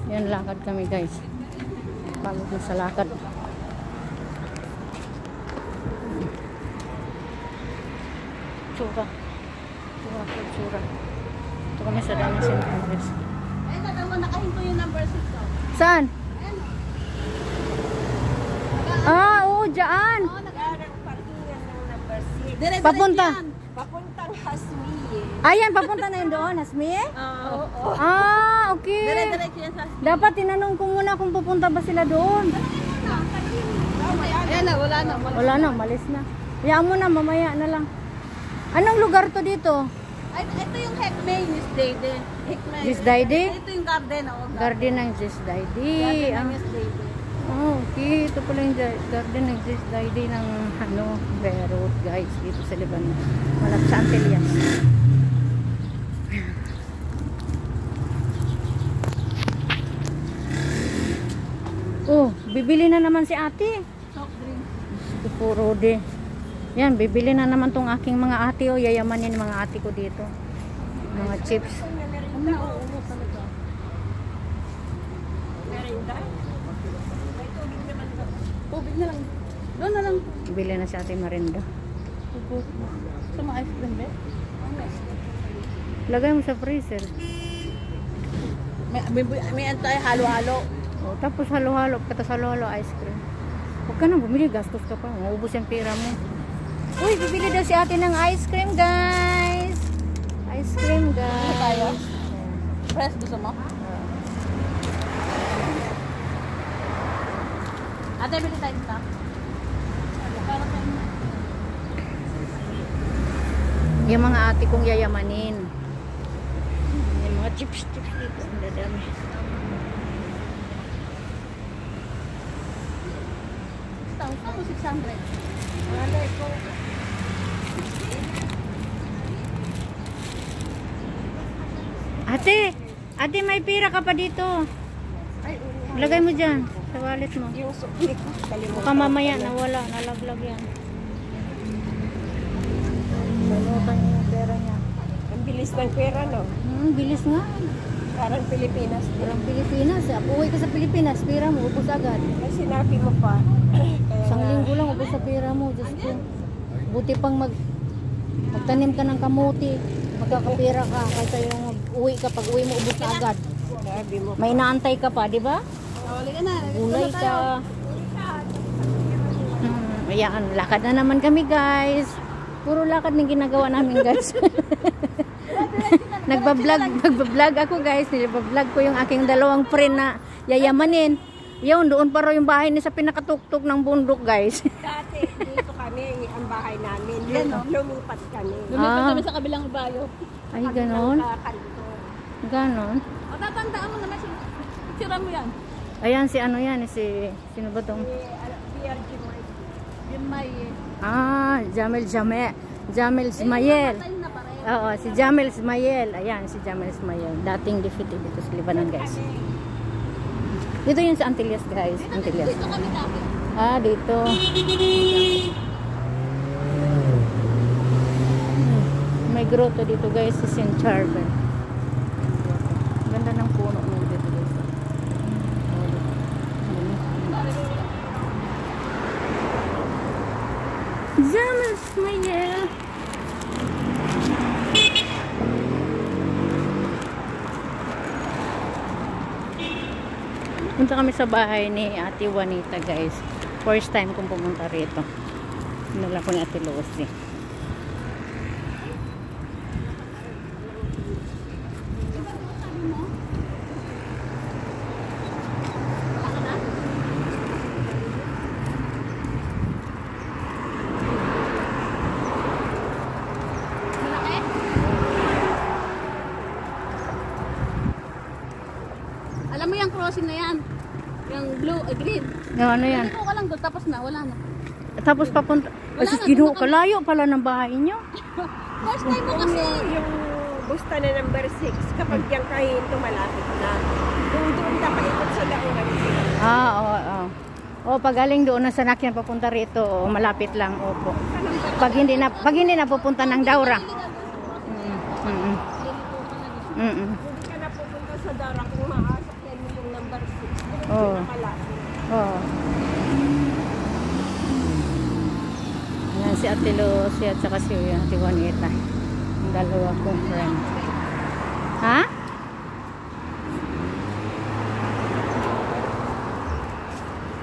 Yan, lakad kami guys. Pagod na sa lakad. Tsura. Tsura. Ito kami sa Damas St. Andres. Ayun, nakawa nakahinto yung number 6 daw. Saan? Ah, oo, dyan. Oo, nag-aaral parkingan ng number 6. Papunta. Papuntang Hasmi. Ayan, papunta na yun doon, Hasmi? Oo. Ah, okay. Dire-diretso yan sa Hasmi. Dapat tinanong ko muna kung pupunta ba sila doon. Ayan na, wala na. Wala na, malis na. Hayaan mo na, mamaya na lang. Anong lugar to dito? Ay, ito yung Hekmay, Miss Dayde. Hekmay. Miss Dayde? Ito yung garden, oh. Garden ng Miss Dayde. Garden ng Miss Dayde. Oh, okay. Ito pala yung garden ng Miss Dayde ng Beirut, guys. Dito sa Lebanon. Malap sa Antillas. Oh, bibili na naman si ate. Soft drink. Ito puro de. Yan, bibili na naman tong aking mga ate. O, yayamanin mga ate ko dito. Mga chips. Ano na, oo, talaga. Merinda? May tubig naman ba? Tubig na lang. Doon na lang. Bibili na si ate Marinda. Ito mga ice cream, be? Lagay mo sa freezer. May antay, halo-halo. O, tapos halo-halo. Katas halo-halo ice cream. Huwag ka na bumili. Gastos ka pa. Maubos yung pera mo. Uy, bibili daw si ate ng ice cream, guys. Ice cream, guys. Tayo? Fresh, gusto mo? Ate, bili tayo dito. Yung mga ate kong yayamanin. Yung mga chips dito. Ang dadami. Ako 600. Malay ko. Ate, may pira ka pa dito. Lagay mo dyan, sa wallet mo. Yung sukli ko. Baka mamaya nawala, nalaglag yan. Balutan niya yung pera niya. Ang bilis ng pera, no? Bilis nga. Parang Pilipinas. Parang Pilipinas. Uwi ka sa Pilipinas, pera mo, ubos agad. Ay, sinabi mo pa. Isang linggo lang, ubos sa pera mo. Diyos ko. Buti pang magtanim ka ng kamuti. Magkakapira ka. Kaysa yung uwi ka, pag uwi mo, ubos na agad. Sinabi mo. May naantay ka pa, di ba? Huli ka na. Gulay ka. Ayan, lakad na naman kami, guys. Puro lakad na ginagawa namin, guys. Nagbablog ako, guys. Nagbablog ko yung aking dalawang friend na yayamanin. Yun, doon pa raw yung bahay niya sa pinakatuktok ng bundok, guys. Dati, dito kami, ang bahay namin. Lumipat kami. Lumipat kami sa kabilang bayo. Ay, ganon? Ganon? O, tatandaan mo naman, sira mo yan. Ayan, si ano yan, sino ba tong? Jamel Ismail. Oo, si Jamel Ismail. Ayan, si Jamel Ismail. Dating defeated dito sa Lebanon, guys. Dito yun sa Antillas, guys. Antillas. Dito kami dati. Dito. May grotto dito, guys, sa St. Charbel. Ganda ng puno mo dito, guys. Jamel Ismail. Punta kami sa bahay ni Ate Juanita, guys. First time kong pumunta rito. Sinala ko ni Ate Lucy. Alam mo yung crossing na yan? Yung blue, green. Yung ano yan? Hindi ko lang doon, tapos na, wala na. Tapos papunta. Kasi kalayo pala ng bahay nyo. First time mo kasi. Yung busta na number 6, kapag yung kahinto malapit na. Doon na paikot sa lauran. Oo. Pag galing doon na Sanakyan papunta rito, malapit lang. Opo. Pag hindi na pupunta ng Daura. Kung ka na pupunta sa Dara, kung maasok yan yung number Oh. malaki. Oh. Ayan si Ate Lucy at saka si Ate Juanita. Ang dalawa kong friend. Ha?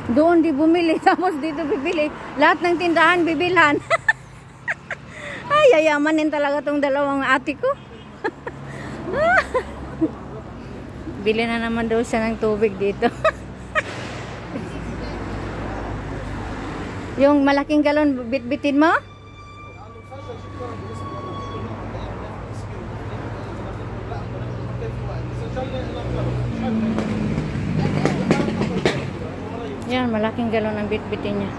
Doon di bumili, tapos dito bibili. Lahat ng tindahan bibilhan. Ay, yayamanin talaga tong dalawang ate ko. Bili na naman daw siya ng tubig dito. Yung malaking galon, bit-bitin mo? Yan, malaking galon ang bit-bitin niya.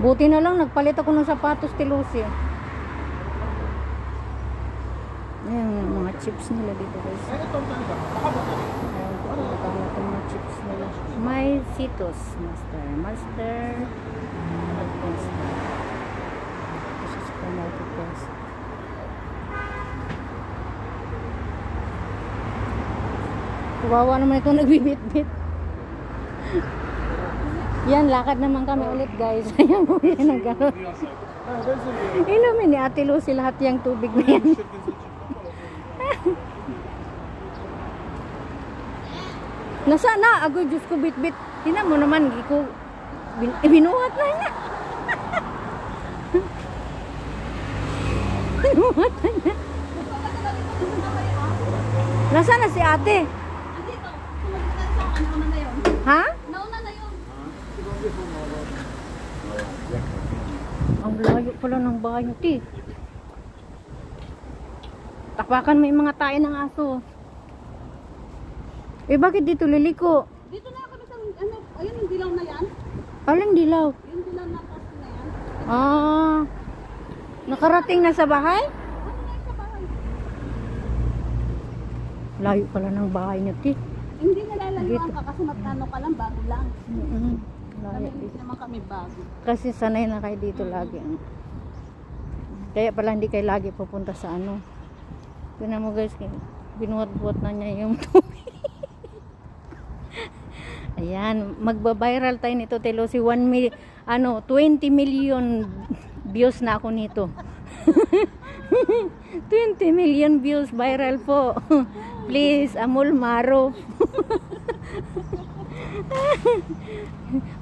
Buti na lang, nagpalit ako ng sapatos, Lucy. Ayan, mga chips nila dito, guys. Ayan po, itong mga chips nila. May Citos, Master. This is supermarket, guys. Kawawa naman itong nagbibit-bit. Yan, lakad naman kami ulit, guys. Ayan po yan ang gano'n. Inumin ni Ate Lucy lahat yung tubig na yan. Nasa na? Agoy, Diyos ko, bit-bit. Tingnan mo naman, binuhat na niya. Binuhat na niya. Nasa na si ate? Ha? Nauna na yun. Ang layo pala ng bahay niyo, ti. Tapakan mo yung mga tae ng aso. Eh, bakit dito liliko? Dito na kami sa, ano, ayun yung dilaw na yan. Aling dilaw? Yung dilaw na poste na yan. Ah, nakarating na sa bahay? Ano na yung sa bahay? Layo pala ng bahay niyo, ti. Hindi nalalayuan ka kasi magkano ka lang, bago lang. Layo. Hindi naman kami bago. Kasi sanay na kayo dito lagi. Kaya pala hindi kayo lagi pupunta sa ano. Tignan mo, guys, binuhat-buhat na niya yung tubig. Ayan, magba-viral tayo nito, Telo. Si 20 million views na ako nito. 20 million views, viral po. Please, Amol Maro.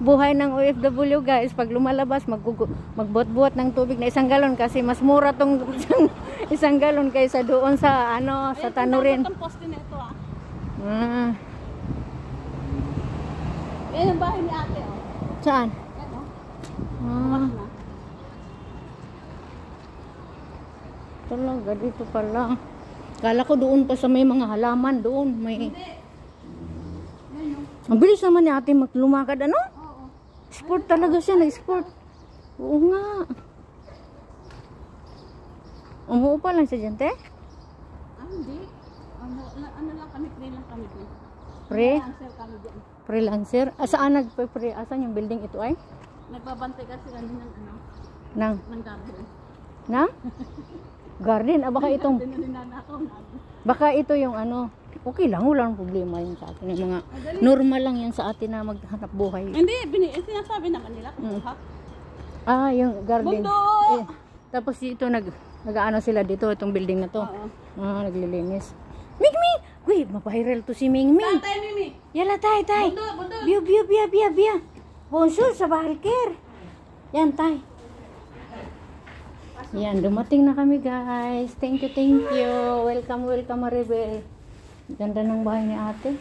Buhay ng OFW, guys. Pag lumalabas, magbuhat-buhat ng tubig na 1 galon kasi mas mura tong 1 galon kaysa doon sa ano, sa tanurin. Ayun, poste na ito, ah. Ah. Yan ang bahay ni ate, oh. Saan? Yan, oh. Ah, Na. talaga dito pala. Kala ko doon pa sa may mga halaman doon, may. Hindi. Yan, oh. Ang bilis naman ni ate maglumakad, ano? Oo. Sport talaga siya, na-sport. Oo nga. Umuupa lang siya dyan, te? Ah, hindi. Ano lang kami, pre lang kami dun. Pre? Answer kami dyan. Freelancer? Saan nagpe-pre? Asan yung building ito ay? Nagbabantay kasi kami ng ano, Nang? ng garden. Nang? Garden? Ah, baka itong, Garden na ninanakaw namin. baka ito yung ano, okay lang, walang problema yun sa atin. Yung mga normal lang yan sa atin na maghanap buhay. Hindi, sinasabi naman nila kuha. Ah, yung garden. Mundo! Tapos dito nag-ano sila dito, itong building na to. Oo. Ah, naglilinis. Mingming! Uy, mapahiral to si Mingming. Tatay, Mimi! Yala, tay. Bundo! Biya. Bonjour sa Bahalker. Yan, tay. Yan, dumating na kami, guys. Thank you. Welcome, Maribel. Ganda ng bahay ni ate.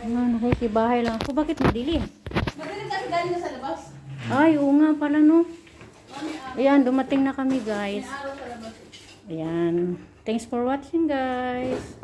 Nakikibahay lang ako. Bakit madilim? Madilim kasi galing na sa labas. Ay, oo nga pala, no. Ayan, dumating na kami, guys. Araw sa labas. Ayan. Thanks for watching, guys.